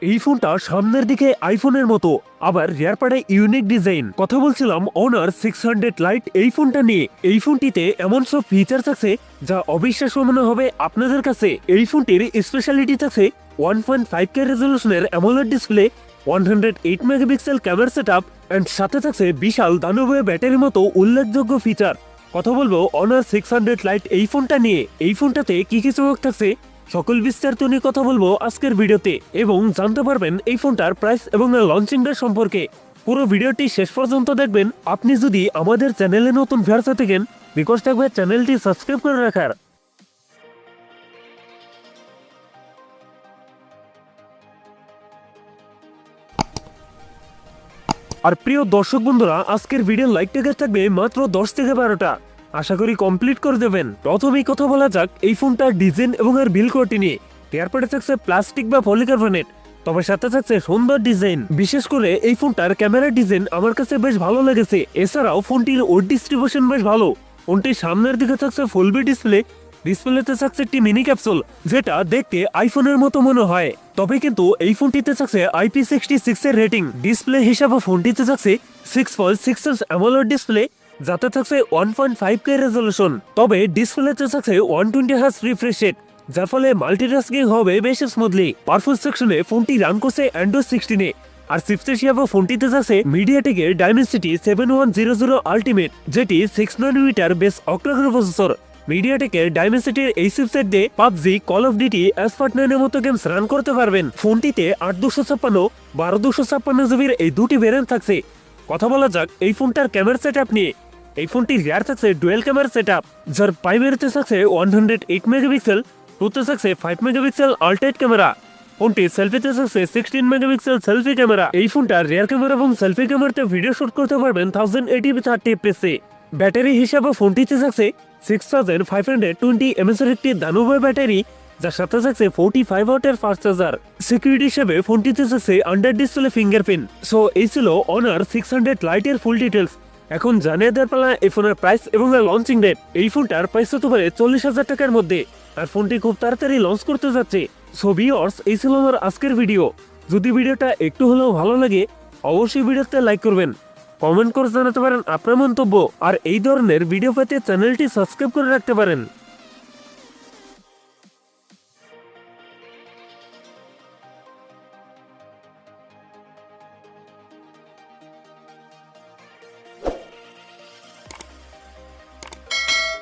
এই ফোনটা সামনের দিকে আইফোনের মতো, আবার রিয়ার পার্টে ইউনিক ডিজাইন। কথা বলছিলাম অনার 600 লাইট এই ফোনটা নিয়ে। এই ফোনটিতে এমন সব ফিচার্স আছে যা অবিশ্বাস্য মনে হবে আপনাদের কাছে। এই ফোনটির স্পেশালিটি আছে 1.5K রেজলিউশনের AMOLED display, 108 megapixel camera setup and সাথে থাকছে বিশাল দানবীয় ব্যাটারির মতো উল্লেখযোগ্য ফিচার। কথা বলবো অনার 600 লাইট এই ফোনটা নিয়ে। এই ফোনটাতে কি কি চমক থাকছে সকল বিস্তারিত নিয়ে কথা বলবো আজকের ভিডিওতে, এবং জানতে পারবেন এই ফোনটার প্রাইস এবং লঞ্চিং ডেট সম্পর্কে। পুরো ভিডিওটি শেষ পর্যন্ত দেখবেন। আপনি যদি আমাদের চ্যানেলে নতুন ভিউয়ার্স হয়ে থাকেন, রিকোয়েস্ট থাকবে চ্যানেলটি সাবস্ক্রাইব করে রাখার। আর প্রিয় দর্শক বন্ধুরা, আজকের ভিডিওর লাইক টার্গেট থাকবে মাত্র 10 থেকে 12টা। আশা করি কমপ্লিট করে দেবেন। প্রথমেই কথা বলা যাক এই ফোনটার ডিজাইন এবং এর বিল কোয়ালিটি নিয়ে। এরপরে থাকছে প্লাস্টিক বা পলিকার্বনেট, তবে সাথে থাকছে সুন্দর ডিজাইন। বিশেষ করে এই ফোনটার ক্যামেরার ডিজাইন আমার কাছে বেশ ভালো লেগেছে। এছাড়াও ফোনটির ওয়েট ডিস্ট্রিবিউশন বেশ ভালো। ফোনটির সামনের দিকে থাকছে ফুল বি ডিসপ্লে, ডিসপ্লেতে থাকছে একটি মিনি ক্যাপসুল যেটা দেখতে আইফোনের মতো মনে হয়। তবে কিন্তু এই ফোনটিতে থাকছে IP66 এর রেটিং। ডিসপ্লে হিসাবে ফোনটিতে থাকছে 6.6 ইঞ্চ অ্যামোলেড ডিসপ্লে, যাতে থাকছে 1.5K রেজলিউশন। তবে ডিসপ্লেতে থাকছে 120 হার্জ রিফ্রেশ রেট, যার ফলে মাল্টিটাস্কিং হবে বেশ স্মুথলি। পারফরম্যান্স সেকশনে ফোনটি রান করছে অ্যান্ড্রয়েড 16 আর চিপসেট হিসাবে ফোনটিতে থাকছে মিডিয়াটেকের ডাইমেনসিটি 7100 আলটিমেট, যেটি 6 ন্যানোমিটার বেস অক্টাকোর প্রসেসর। মিডিয়াটেকের ডাইমেনসিটির এই চিপসেট দিয়ে পাবজি, কল অফ ডিউটি, এসপার্ট9 এর মতো গেমস রান করতে পারবেন। ফোনটিতে 8256, 12256 জিবির এই দুটি ভেরিয়েন্ট থাকছে। কথা বলা যাক এই ফোনটার ক্যামেরা সেটআপ নিয়ে। এই ফোনটির রিয়ার থাকছে ডুয়েল ক্যামেরা সেটআপ, যার প্রাইমারিতে থাকছে 108 মেগাপিক্সেল, টুতে থাকছে 5 মেগাপিক্সেল আল্ট্রাইট ক্যামেরা। ফোনটি সেলফিতে থাকছে 16 মেগাপিক্সেল সেলফি ক্যামেরা। এই ফোনটার রিয়ার ক্যামেরা এবং সেলফি ক্যামেরাতে ভিডিও শুট করতে পারবেন 1080p 30fps। ব্যাটারি হিসাবে ফোনটিতে থাকছে 6520 mAh এর একটি দানবীয় ব্যাটারি, যার সাথে থাকছে 45 ওয়াটের ফাস্ট চার্জার। সিকিউরিটি হিসেবে ফোনটিতে থাকছে আন্ডার ডিসপ্লে ফিঙ্গারপ্রিন্ট। সো এই ছিল অনার 600 লাইটের ফুল ডিটেলস। এখন জানিয়ে দেওয়ার পালা এই ফোনের প্রাইস এবং লঞ্চিং ডেট। এই ফোনটার প্রাইস হতে পারে 40,000 টাকার মধ্যে, আর ফোনটি খুব তাড়াতাড়ি লঞ্চ করতে যাচ্ছে। সো ভিউয়ার্স, এই ছিল আমার আজকের ভিডিও। যদি ভিডিওটা একটু হলেও ভালো লাগে, অবশ্যই ভিডিওতে লাইক করবেন, কমেন্ট করে জানাতে পারেন আপনার মন্তব্য, আর এই ধরনের ভিডিও পেতে চ্যানেলটি সাবস্ক্রাইব করে রাখতে পারেন।